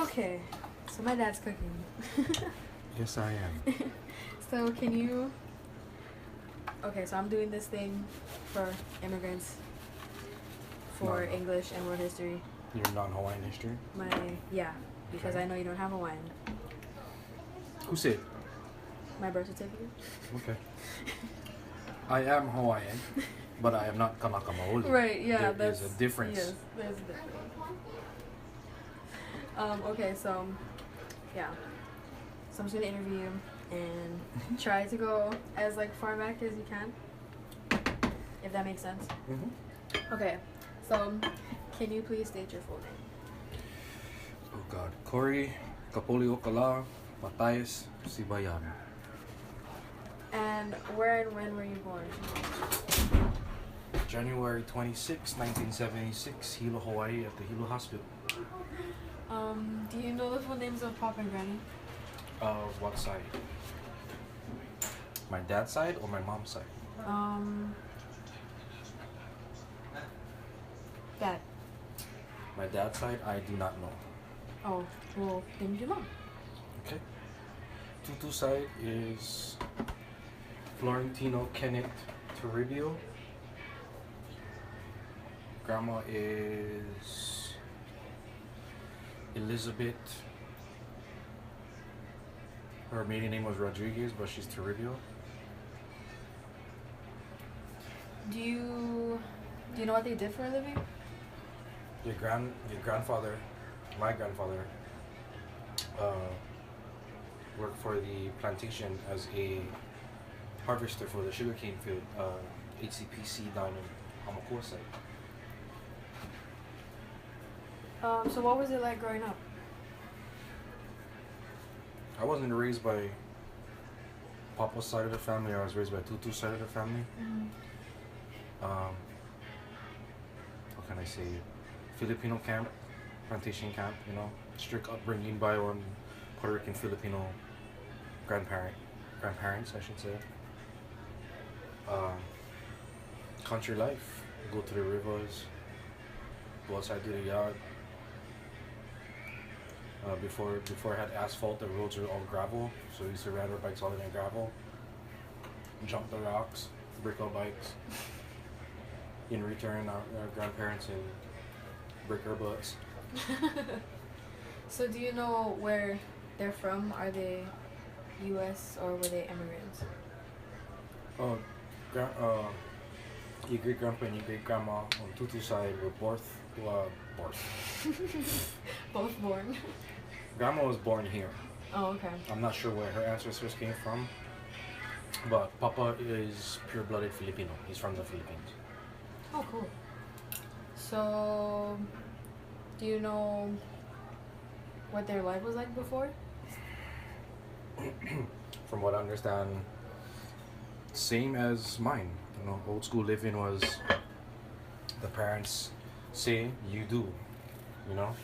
Okay, so my dad's cooking. Yes, I am. So can you? Okay, so I'm doing this thing for immigrants for No. English and world history. Your non-Hawaiian history? Because Okay. I know you don't have Hawaiian. Who said? My birth certificate. Okay. I am Hawaiian, but I am not Kanaka Maoli. Right. Yeah. There is a difference. Yes, there's a difference. Okay, so yeah. So I'm just gonna interview you and try to go as like far back as you can, if that makes sense. Mm-hmm. Okay, so can you please state your full name? Oh God. Corey Kapoli Okala Matthias Sibayan. And where and when were you born? January 26, 1976, Hilo, Hawaii at the Hilo Hospital. Do you know the full names of Papa and Granny? What side? My dad's side or my mom's side? Dad. My dad's side, I do not know. Oh, well, then you know. Okay. Tutu side is Florentino Kenneth Toribio. Grandma is Elizabeth. Her maiden name was Rodriguez, but she's Toribio. Do you know what they did for a living? Your grandfather, my grandfather, worked for the plantation as a harvester for the sugarcane field, HCPC down in Hamakua site. So what was it like growing up? I wasn't raised by Papa's side of the family. I was raised by Tutu's side of the family. What can I say? Filipino camp, plantation camp. You know, strict upbringing by one Puerto Rican Filipino grandparents, I should say. Country life. Go to the rivers. Go outside to the yard. Before I had asphalt, the roads were all gravel, so we used to ride our bikes all in gravel, jump the rocks, brick our bikes. In return, our grandparents and brick our butts. So do you know where they're from? Are they U.S. or were they immigrants? Oh, your great grandpa and your great grandma on Tutu's side were both. Both born. Grandma was born here. Oh, okay. I'm not sure where her ancestors came from, but Papa is pure-blooded Filipino. He's from the Philippines. Oh, cool. So, do you know what their life was like before? From what I understand, same as mine. You know, old school living was the parents say, you do. You know?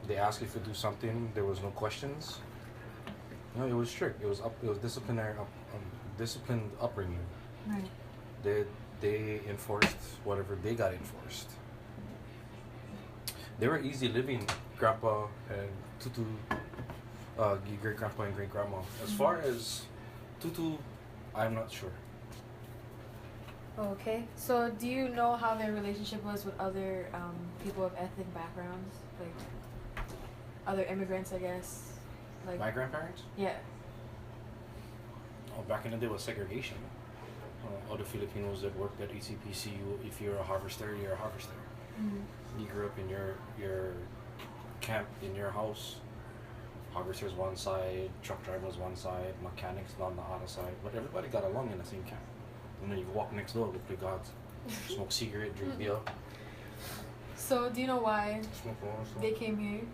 They ask you if you do something, there was no questions. No, it was strict. It was disciplinary, disciplined upbringing. Right. They enforced whatever they got enforced. They were easy living, Grandpa and Tutu, great grandpa and great grandma. As far as Tutu, I'm not sure. Okay. So, do you know how their relationship was with other people of ethnic backgrounds, like other immigrants, I guess? Like My grandparents? yeah. Oh, back in the day was segregation. Other Filipinos that worked at ECPC, if you're a harvester, you're a harvester. You grew up in your camp, in your house. Harvesters one side, truck drivers one side, mechanics on the other side. But everybody got along in the same camp. And then you walk next door, go play gods, smoke cigarette, drink beer. So, do you know why Smoke more, so. they came here?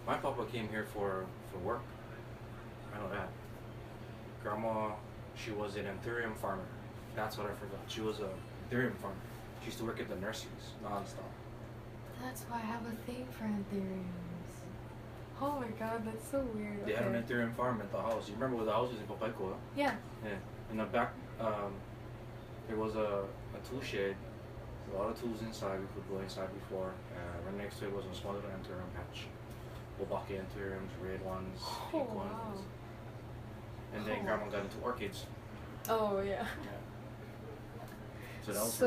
My papa came here for work. I know that. Grandma, she was an Anthurium farmer. That's what I forgot. She was a Anthurium farmer. She used to work at the nurseries, non-stop. That's why I have a thing for anthuriums. Oh my god, that's so weird. They had an Ethereum farm at the house. You remember where the house was in Papaico? Huh? Yeah. Yeah. In the back, there was a tool shed. A lot of tools inside. We could go inside before. Right next to it was a small little Ethereum patch. Obake Ethereums, red ones, pink wow. ones. And then Grandma got into orchids. Oh yeah. Yeah. So that was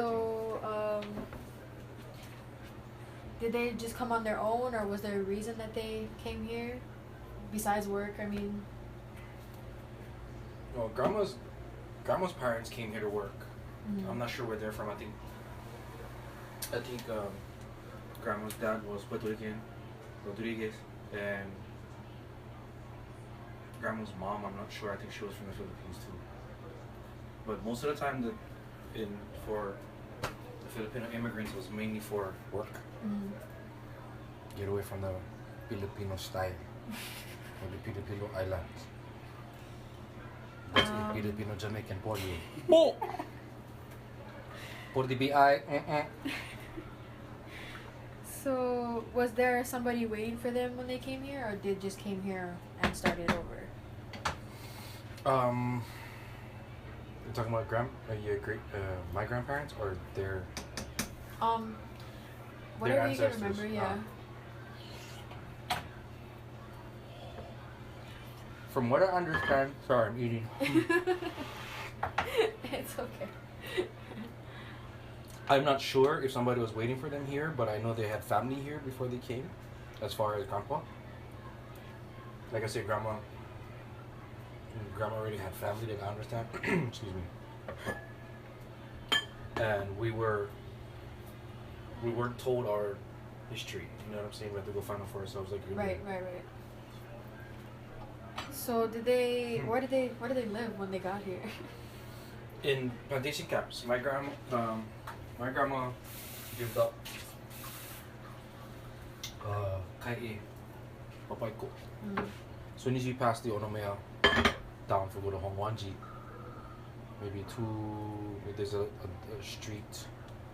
did they just come on their own, or was there a reason that they came here besides work? I mean, well, Grandma's parents came here to work. mm-hmm. I'm not sure where they're from. I think Grandma's dad was Puerto Rican, Rodriguez, and Grandma's mom, I'm not sure. I think she was from the Philippines too. But most of the time, for the Filipino immigrants was mainly for work. Mm-hmm. Get away from the Filipino style or the Filipino islands. That's the Filipino Jamaican for you. For the BI. So, was there somebody waiting for them when they came here, or they just came here and started over? You're talking about my grandparents or their whatever you can remember, yeah. From what I understand, sorry, I'm eating. It's okay. I'm not sure if somebody was waiting for them here, but I know they had family here before they came, as far as Grandpa. Like I said, Grandma already had family, that I understand. Excuse me. And we weren't told our history. You know what I'm saying? We had to go find out for ourselves. Like Right. So did they? Where did they live when they got here? In plantation camps. My grandma gave up Kai'e, Papaico. As soon as you pass the Onomea down for go to Hongwanji, there's a street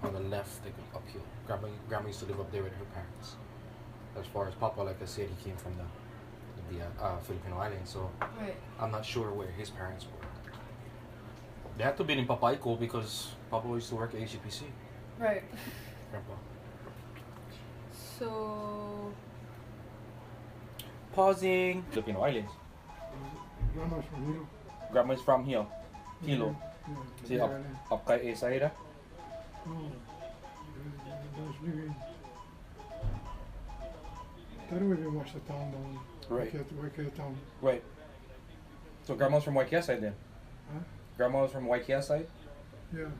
on the left that goes uphill. Grandma used to live up there with her parents. As far as Papa, like I said, he came from the Filipino island, so right. I'm not sure where his parents were. They had to be in Papaico because Papa used to work at HCPC. Right. Grandpa. So. Pausing. Filipino islands. Grandma's from here. Grandma's from here. Hilo. Yeah. See, up kay Esaida. Oh, those living. That way we watch the town down. Right. Waikia town. Right. So Grandma's from Waikia side then? Huh? Grandma was from Waikia side? Yeah.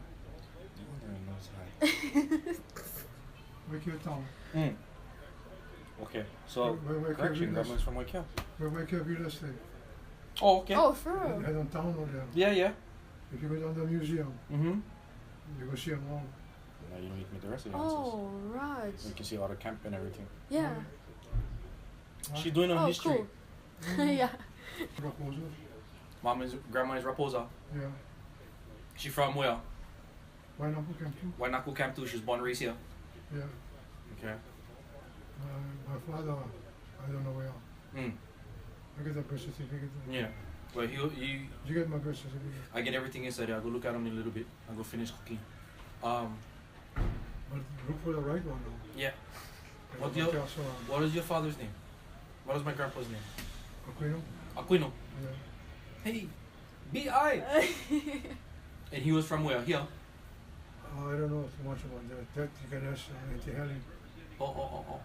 Waikia town. Okay. So, correction, Grandma's from Waikia. Where Waikia Villa stay. Oh, okay. Oh, for real? Head on town over there. Yeah. If you go down to the museum, Mm-hmm. you go see them all. Now you don't need to meet the rest of the answers. Oh, Raj. You can see all the camp and everything. Yeah. She's doing on history. Cool. Yeah. Raposa. Grandma is Raposa. Yeah. She from where? Wainaku Camp too. Wainaku Camp too. She was born and raised here. Yeah. Okay. My father, I don't know where. I get the birth certificate. Yeah. Well, Did you get my birth certificate? I get everything inside there. I'll go look at them in a little bit. I'll go finish cooking. But look for the right one though. Yeah. What is your father's name? What is my grandpa's name? Aquino? Aquino. Yeah. Hey, B.I. And he was from where? Here? I don't know too much about that. You can ask Auntie Helen. Oh.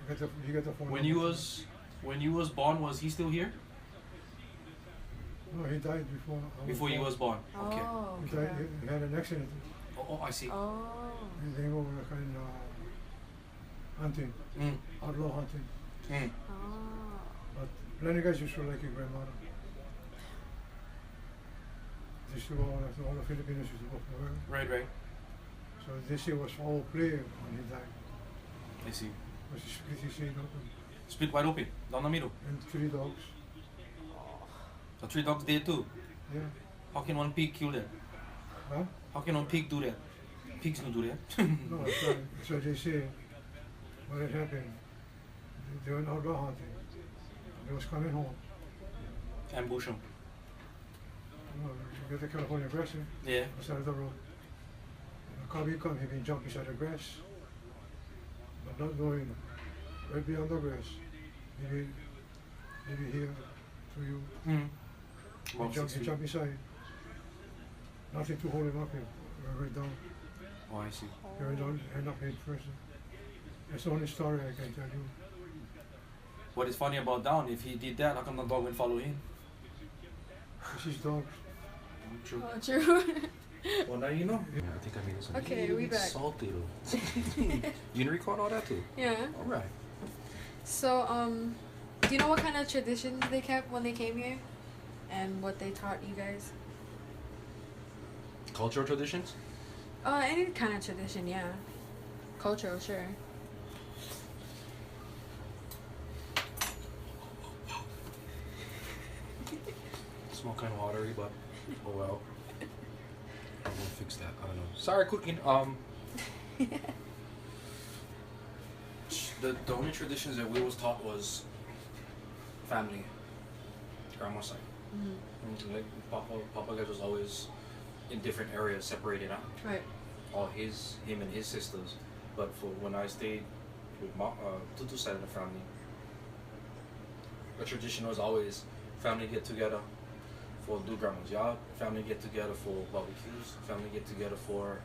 You got the phone When you was born, was he still here? No, he died before. Before you was born. Okay. Oh, He died. He had an accident. Oh, I see. Oh. They go kind hunting, outlaw hunting. Oh. But plenty guys used to like your grandmother. They used to go, all the Filipinos used to go for her. Right. So this year was all play when he died. I see. Was his split open. Split wide open, down the middle. And 3 dogs. The 3 dogs dead too. Yeah. How can one pig kill that? Huh? How can one pig do that? Pigs don't do that. No, so they say what had happened. They went outdoor hunting. They was coming home. Ambush him. You get the California grass here, Yeah. on the side of the road. A cowboy come, he been jumping inside the grass, but not knowing, right beyond the grass, maybe here to you. He jump inside. Nothing to hold him up here. Right down. Oh, I see. He went down, end up head first. That's the only story I can tell you. What is funny about Down, if he did that, how come the dog wouldn't follow him? This is dogs. True. Oh, true. Well, now you know. Yeah, I think I made this. Okay, we back. Salty though. You can record all that too. Yeah. All right. So, do you know what kind of traditions they kept when they came here, and what they taught you guys? Cultural traditions? Any kind of tradition, yeah. Cultural, sure. Smell kind of watery, but oh well. I'm gonna fix that. I don't know. Sorry, cooking. The only traditions that we was taught was family, grandma's side. Mm-hmm. Like Papa guys was always in different areas, separated out. Right. All him and his sisters. But for when I stayed with Tutu's side of the family, the tradition was always family get together for do grandma's job, family get together for barbecues, family get together for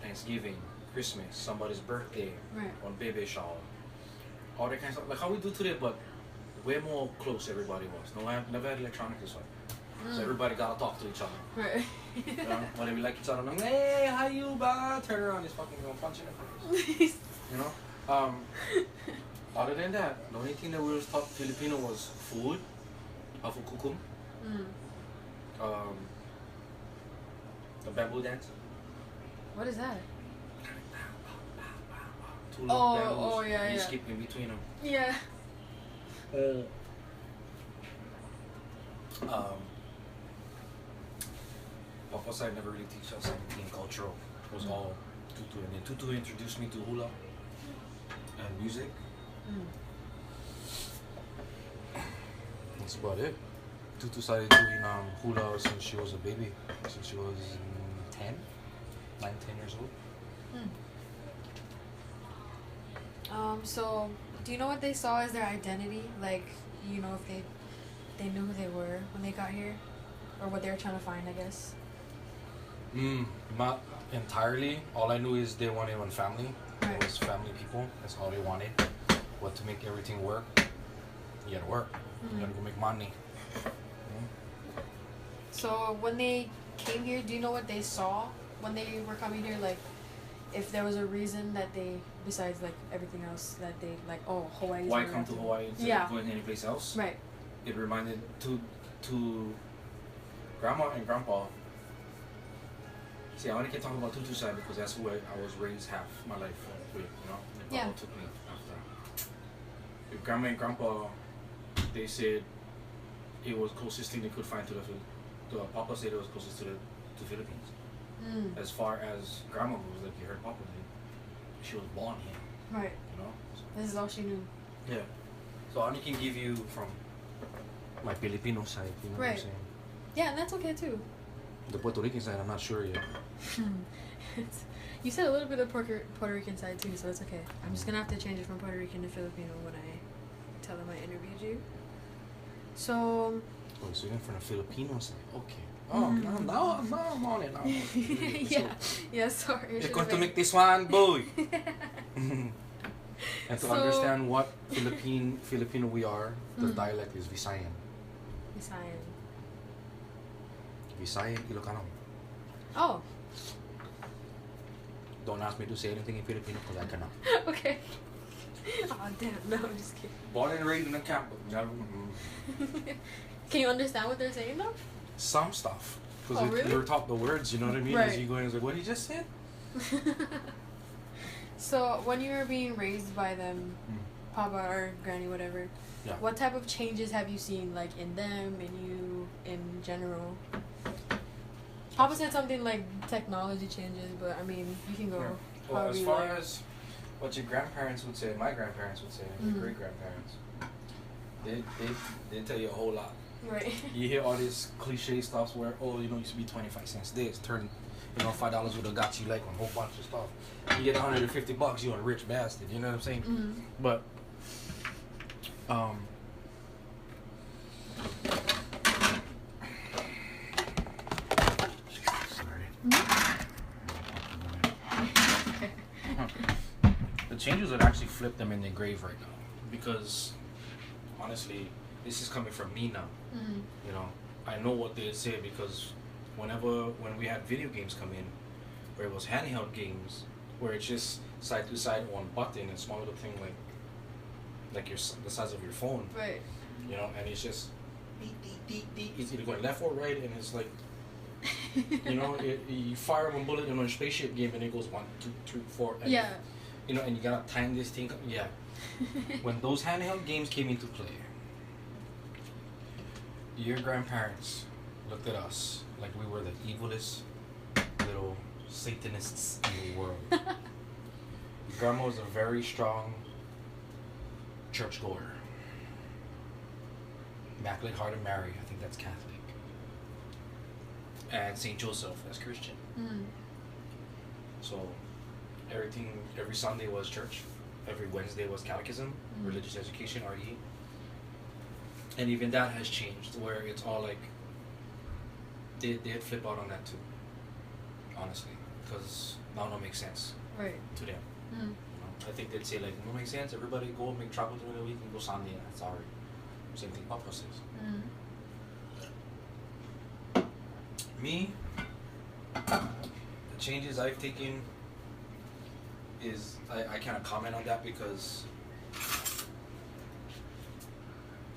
Thanksgiving, Christmas, somebody's birthday, Right. on baby shower, all that kind of stuff. Like how we do today, but way more close everybody was. No, I never had electronic this way. So everybody gotta talk to each other. Right. You know, whenever we like each other, I'm like, hey, how you, ba? Turn around, he's fucking gonna punch you in the face. You know? Other than that, the only thing that we was taught Filipino was food, afu kukum, the bamboo dance. What is that? Two long bamboos. Oh, yeah, and you yeah. skip in between them. Yeah. Papa's side never really teach us anything cultural. It was all Tutu, and then Tutu introduced me to hula and music. That's about it. Tutu started doing hula since she was a baby, since she was 10 years old. So, do you know what they saw as their identity? Like, you know, if they knew who they were when they got here? Or what they were trying to find, I guess? Not entirely. All I knew is they wanted one family. Right. It was family people. That's all they wanted. But to make everything work, you gotta work. You gotta go make money. So, when they came here, do you know what they saw when they were coming here? Like, if there was a reason that they, besides like everything else, that they like, oh, Hawaii. Why come to Hawaii instead of going anyplace else? Right. It reminded to grandma and grandpa. See, I only can talk about Tutu's side because that's who I was raised half my life with, you know. And Yeah. Papa took me after. With grandma and grandpa, they said it was closest thing they could find to Papa said it was closest to the Philippines. As far as grandma was, like you heard Papa say, she was born here. Right. You know. So, This is all she knew. yeah. So I only can give you from my Filipino side. You know what I'm Right. saying? Yeah, and that's okay too. The Puerto Rican side, I'm not sure yet. You said a little bit of Puerto Rican side too, so it's okay. I'm just gonna have to change it from Puerto Rican to Filipino when I tell them I interviewed you. So, Oh, so you're from the Filipino side. Okay. Oh, now I'm on it. Now. yeah, sorry. You're going to make this one, boy. And to So- understand what Filipino we are, the dialect is Visayan. Visayan. Visayan, Ilocano. Oh, Don't ask me to say anything in Filipino because I cannot. okay. Oh damn, no, I'm just kidding. Born and raised in the camp, but never. Can you understand what they're saying though? Some stuff. Because Oh, really? we were taught the words, you know what I mean? Right. As you go in, it's like, what he just said? So, when you were being raised by them, Papa or Granny, whatever, Yeah. what type of changes have you seen, like, in them, in you, in general? Papa said something like technology changes, but I mean, you can go. Well, as however you far like. as what your grandparents would say, my grandparents would say, and your great grandparents, they tell you a whole lot. Right. You hear all this cliche stuff where, oh, you know, it used to be 25 cents. This turn, you know, $5 would have got you like a whole bunch of stuff. You get $150, you're a rich bastard. You know what I'm saying? Mm-hmm. But the changes would actually flip them in their grave right now, because honestly, this is coming from me now. Mm-hmm. You know, I know what they say, because when we had video games come in, where it was handheld games, where it's just side to side one button and small little thing like the size of your phone. Right. You know, and it's just it's either going left or right, and it's like, you know, you fire one bullet in a spaceship game and it goes 1, 2, 3, 4. And yeah. you know, and you gotta time this thing. Yeah. When those handheld games came into play, your grandparents looked at us like we were the evilest little Satanists in the world. Grandma was a very strong churchgoer. Immaculate Heart of Mary, I think that's Catholic. And St. Joseph, that's Christian. Mm. So every Sunday was church. Every Wednesday was catechism, religious education, RE. And even that has changed, where it's all like, they'd flip out on that too, honestly, because now it don't make sense Right. to them. Mm. You know, I think they'd say like, it don't make sense, everybody go make travel during the week and go Sunday, and that's alright. Same thing Papa says. Mm. Me, the changes I've taken is, I cannot comment on that, because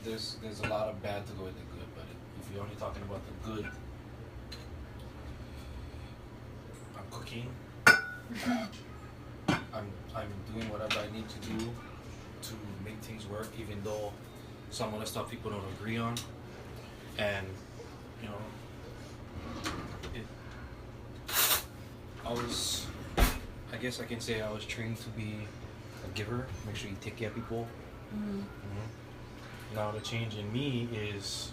there's a lot of bad to go with the good, but if you're only talking about the good, I'm cooking. I'm doing whatever I need to do to make things work, even though some of the stuff people don't agree on. And you know, I guess I can say I was trained to be a giver. Make sure you take care of people. Mm-hmm. Mm-hmm. Now the change in me is,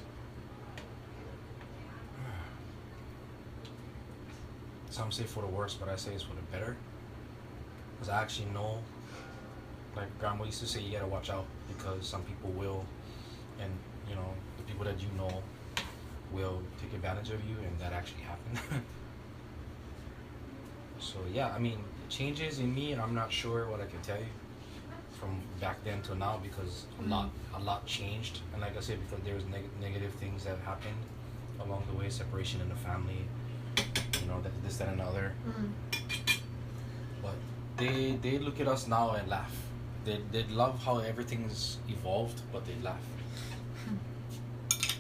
some say for the worse, but I say it's for the better. Because I actually know, like Grandma used to say, you gotta watch out, because some people will, and you know, the people that you know will take advantage of you, and that actually happened. So yeah, I mean, changes in me, I'm not sure what I can tell you from back then to now, because a lot changed. And like I said, because there was negative things that happened along the way, separation in the family, you know, this, that, and the other. But they look at us now and laugh. They love how everything's evolved, but they laugh.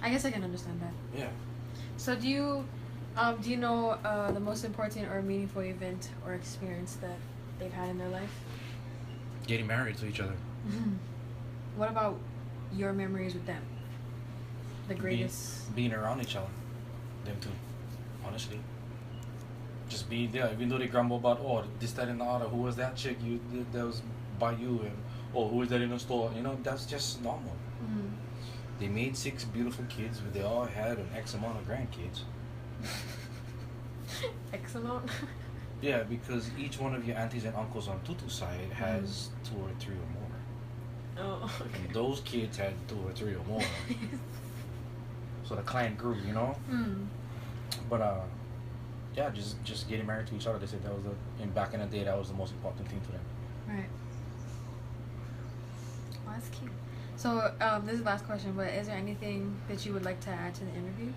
I guess I can understand that. Yeah. So do you know the most important or meaningful event or experience that they've had in their life? Getting married to each other. Mm-hmm. What about your memories with them? The greatest. Being around each other, them two, honestly. Just being there, even though they grumble about, oh, this, that, and the other. Who was that chick that was by you, and oh, who was that in the store? You know, that's just normal. Mm-hmm. They made 6 beautiful kids, but they all had an X amount of grandkids. X amount? Yeah, because each one of your aunties and uncles on Tutu's side has 2 or 3 or more. Oh, okay. And those kids had 2 or 3 or more. So the clan grew, you know? Mm. But yeah, just getting married to each other. They said that was back in the day, that was the most important thing to them. Right. Well, that's cute. So this is the last question, but is there anything that you would like to add to the interview?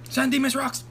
Sandy Miss Rocks.